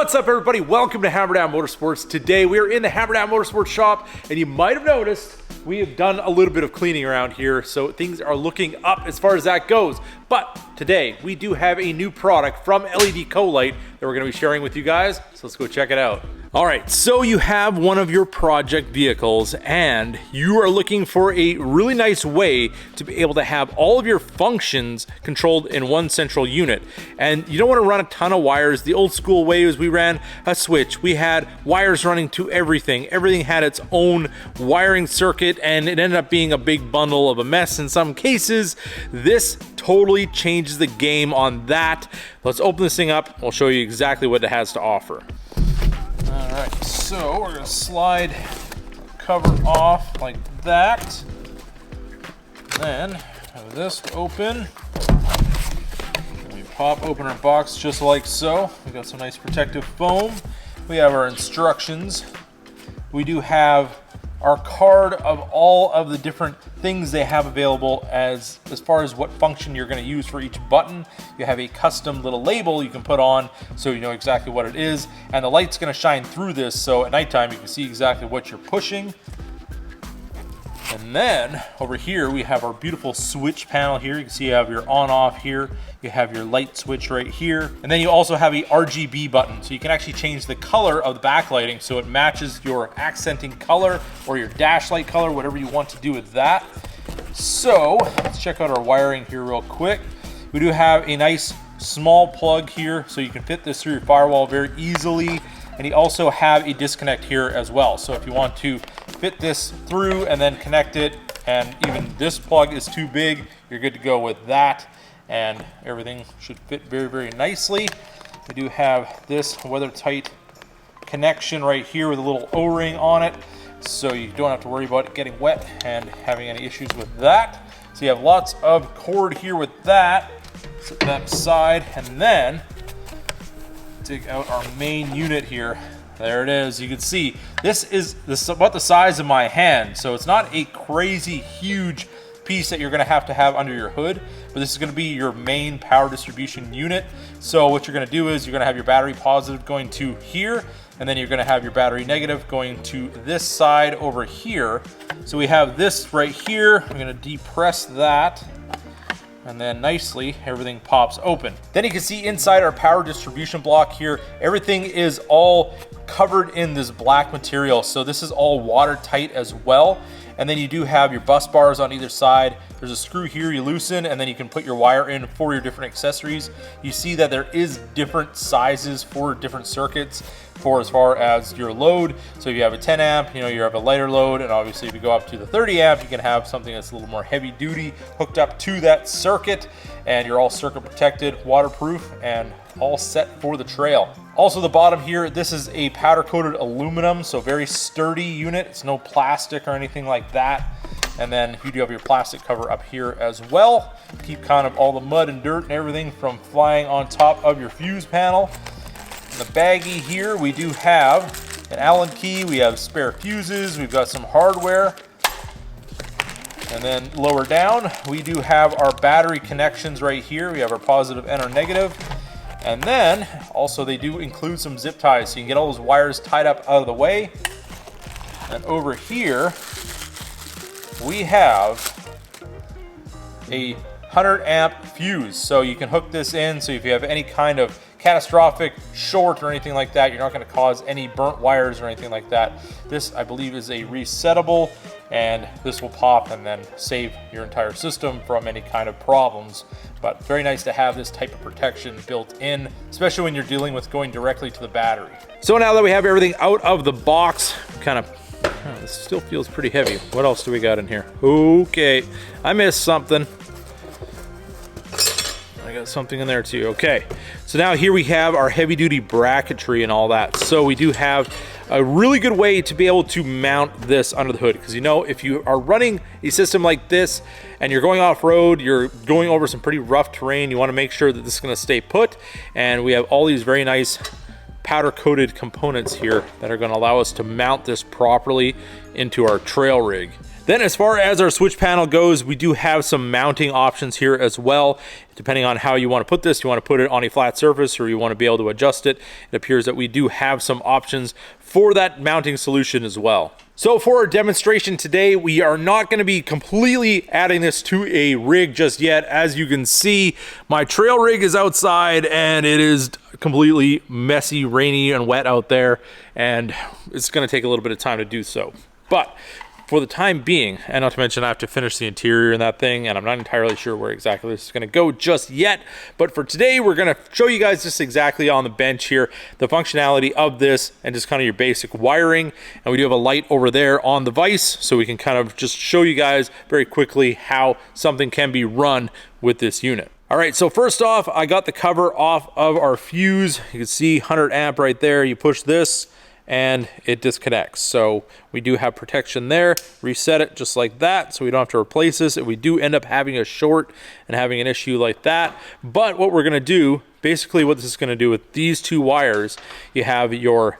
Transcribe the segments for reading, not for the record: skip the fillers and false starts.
What's up, everybody? Welcome to Hammerdown Motorsports. Today we are in the Hammerdown Motorsports shop, and you might have noticed we have done a little bit of cleaning around here, so things are looking up as far as that goes. But today we do have a new product from LED Colight that we're going to be sharing with you guys, so let's go check it out. All right, so you have one of your project vehicles and you are looking for a really nice way to be able to have all of your functions controlled in one central unit. And you don't want to run a ton of wires. The old school way is we ran a switch. We had wires running to everything. Everything had its own wiring circuit and it ended up being a big bundle of a mess in some cases. This totally changes the game on that. Let's open this thing up. We'll show you exactly what it has to offer. All right, so we're gonna slide cover off like that. Then have this open. And we pop open our box just like so. We got some nice protective foam. We have our instructions. We do have our card of all of the different things they have available as far as what function you're going to use for each button. You have a custom little label you can put on so you know exactly what it is, and the light's going to shine through this so at nighttime you can see exactly what you're pushing. And then over here we have our beautiful switch panel here. You can see you have your on off here, you have your light switch right here, and then you also have a RGB button, so you can actually change the color of the backlighting so it matches your accenting color or your dash light color, whatever you want to do with that. So let's check out our wiring here real quick. We do have a nice small plug here so you can fit this through your firewall very easily, and you also have a disconnect here as well. So if you want to fit this through and then connect it, and even this plug is too big, you're good to go with that, and everything should fit very, very nicely. We do have this Weathertech connection right here with a little O-ring on it, so you don't have to worry about it getting wet and having any issues with that. So you have lots of cord here with that. Set that aside, and then take out our main unit here. There it is. You can see this is about the size of my hand, so it's not a crazy huge piece that you're going to have under your hood, but this is going to be your main power distribution unit. So what you're going to do is you're going to have your battery positive going to here, and then you're going to have your battery negative going to this side over here. So we have this right here. I'm going to depress that, and then nicely everything pops open. Then you can see inside our power distribution block here, everything is all covered in this black material, so this is all watertight as well. And then you do have your bus bars on either side. There's a screw here you loosen, and then you can put your wire in for your different accessories. You see that there is different sizes for different circuits for as far as your load. So if you have a 10 amp, you have a lighter load, and obviously if you go up to the 30 amp, you can have something that's a little more heavy duty hooked up to that circuit, and you're all circuit protected, waterproof, and all set for the trail. Also the bottom here, this is a powder coated aluminum, so very sturdy unit. It's no plastic or anything like that. And then you do have your plastic cover up here as well. Keep kind of all the mud and dirt and everything from flying on top of your fuse panel. In the baggie here, we do have an Allen key, we have spare fuses, we've got some hardware. And then lower down, we do have our battery connections right here. We have our positive and our negative. And then also they do include some zip ties, so you can get all those wires tied up out of the way. And over here, we have a 100 amp fuse, so you can hook this in, so if you have any kind of catastrophic short or anything like that, you're not going to cause any burnt wires or anything like that. This, I believe, is a resettable, and this will pop and then save your entire system from any kind of problems. But very nice to have this type of protection built in, especially when you're dealing with going directly to the battery. So now that we have everything out of the box, this still feels pretty heavy. What else do we got in here? Okay, I missed something. I got something in there too. Okay, so now here we have our heavy duty bracketry and all that. So we do have a really good way to be able to mount this under the hood, because if you are running a system like this and you're going off-road, you're going over some pretty rough terrain, you want to make sure that this is going to stay put. And we have all these very nice powder coated components here that are going to allow us to mount this properly into our trail rig. Then as far as our switch panel goes, we do have some mounting options here as well. Depending on how you want to put this, you want to put it on a flat surface or you want to be able to adjust it. It appears that we do have some options for that mounting solution as well. So for our demonstration today, we are not going to be completely adding this to a rig just yet. As you can see, my trail rig is outside and it is completely messy, rainy and wet out there, and it's going to take a little bit of time to do so. But for the time being, and not to mention I have to finish the interior and that thing, and I'm not entirely sure where exactly this is going to go just yet, but for today we're going to show you guys just exactly on the bench here the functionality of this and just kind of your basic wiring. And we do have a light over there on the vise, so we can kind of just show you guys very quickly how something can be run with this unit. All right, so first off, I got the cover off of our fuse. You can see 100 amp right there. You push this and it disconnects. So we do have protection there. Reset it just like that so we don't have to replace this if we do end up having a short and having an issue like that. But what we're gonna do, basically what this is gonna do with these two wires, you have your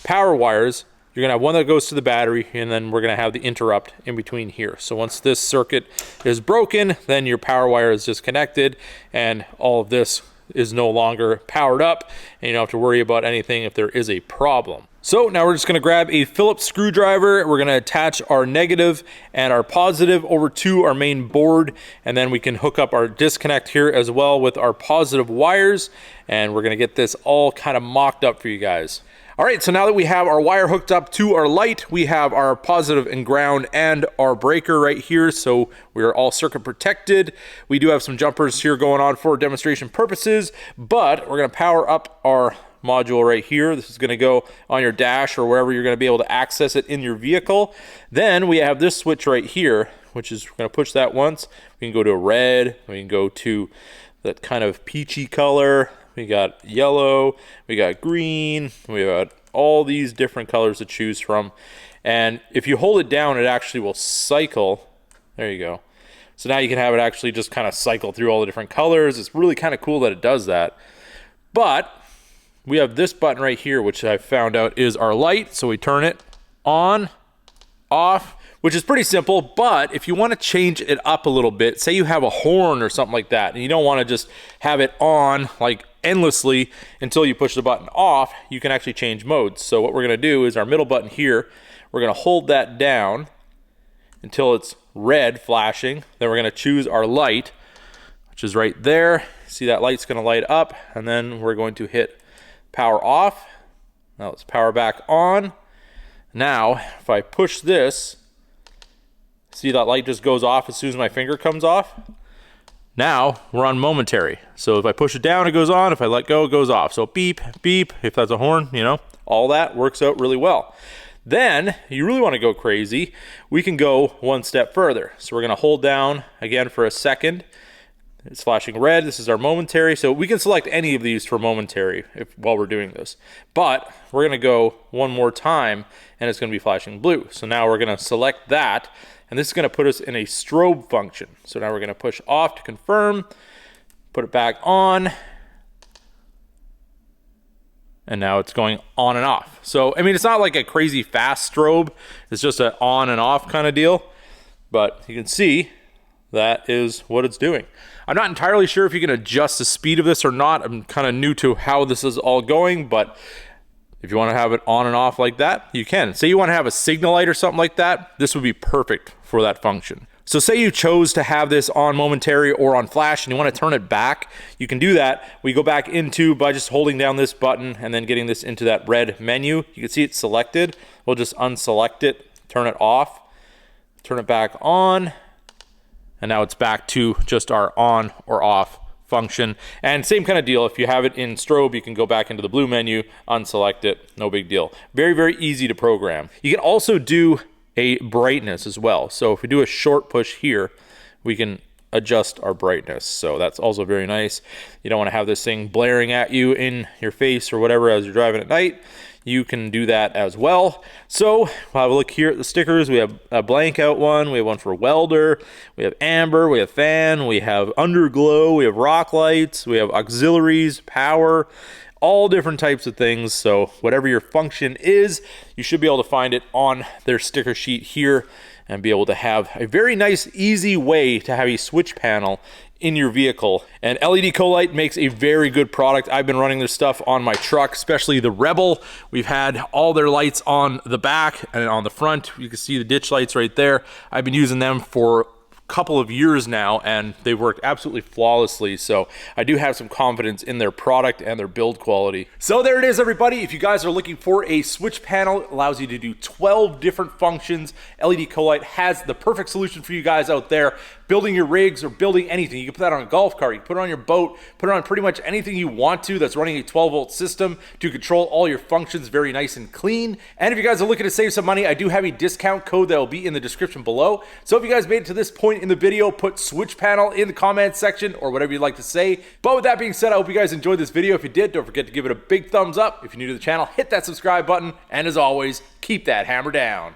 power wires. You're gonna have one that goes to the battery, and then we're gonna have the interrupt in between here. So once this circuit is broken, then your power wire is disconnected and all of this is no longer powered up, and you don't have to worry about anything if there is a problem. So now we're just going to grab a Phillips screwdriver. We're going to attach our negative and our positive over to our main board, and then we can hook up our disconnect here as well with our positive wires, and we're going to get this all kind of mocked up for you guys. All right, so now that we have our wire hooked up to our light, we have our positive and ground and our breaker right here, so we're all circuit protected. We do have some jumpers here going on for demonstration purposes, but we're going to power up our module right here. This is going to go on your dash or wherever you're going to be able to access it in your vehicle. Then we have this switch right here, which is, we're going to push that once. We can go to a red, we can go to that kind of peachy color. We got yellow, we got green, we got all these different colors to choose from. And if you hold it down, it actually will cycle. There you go. So now you can have it actually just kind of cycle through all the different colors. It's really kind of cool that it does that. But we have this button right here, which I found out is our light. So we turn it on, off, which is pretty simple. But if you want to change it up a little bit, say you have a horn or something like that, and you don't want to just have it on like endlessly until you push the button off, you can actually change modes. So what we're going to do is our middle button here, we're going to hold that down until it's red flashing. Then we're going to choose our light, which is right there. See that light's going to light up, and then we're going to hit power off. Now let's power back on. Now if I push this, see that light just goes off as soon as my finger comes off. Now we're on momentary. So if I push it down, it goes on. If I let go, it goes off. So beep, beep, if that's a horn, you know, all that works out really well. Then you really want to go crazy, we can go one step further. So we're going to hold down again for a second. It's flashing red. This is our momentary. So we can select any of these for momentary while we're doing this. But we're going to go one more time and it's going to be flashing blue. So now we're going to select that, and this is going to put us in a strobe function. So now we're going to push off to confirm, put it back on, and now it's going on and off. So, I mean, it's not like a crazy fast strobe. It's just an on and off kind of deal. But you can see that is what it's doing. I'm not entirely sure if you can adjust the speed of this or not. I'm kind of new to how this is all going, but if you want to have it on and off like that, you can. Say you want to have a signal light or something like that, this would be perfect for that function. So say you chose to have this on momentary or on flash and you want to turn it back, you can do that. We go back into by just holding down this button and then getting this into that red menu. You can see it's selected. We'll just unselect it, turn it off, turn it back on, and now it's back to just our on or off function. And same kind of deal, if you have it in strobe, you can go back into the blue menu, unselect it, no big deal. Very, very easy to program. You can also do a brightness as well. So if we do a short push here, we can adjust our brightness. So that's also very nice. You don't want to have this thing blaring at you in your face or whatever as you're driving at night. You can do that as well. So we'll have a look here at the stickers. We have a blank out one. We have one for welder. We have amber. We have fan. We have underglow. We have rock lights. We have auxiliaries, power. all different types of things. So whatever your function is, you should be able to find it on their sticker sheet here and be able to have a very nice, easy way to have a switch panel in your vehicle. And LED Colight makes a very good product. I've been running their stuff on my truck, especially the Rebel. We've had all their lights on the back and on the front. You can see the ditch lights right there. I've been using them for couple of years now, and they work absolutely flawlessly. So I do have some confidence in their product and their build quality. So there it is, everybody. If you guys are looking for a switch panel, it allows you to do 12 different functions. LED Colight has the perfect solution for you guys out there building your rigs or building anything. You can put that on a golf cart, you can put it on your boat, put it on pretty much anything you want to that's running a 12-volt system to control all your functions very nice and clean. And if you guys are looking to save some money, I do have a discount code that will be in the description below. So if you guys made it to this point in the video, put switch panel in the comment section or whatever you'd like to say. But with that being said, I hope you guys enjoyed this video. If you did, don't forget to give it a big thumbs up. If you're new to the channel, hit that subscribe button. And as always, keep that hammer down.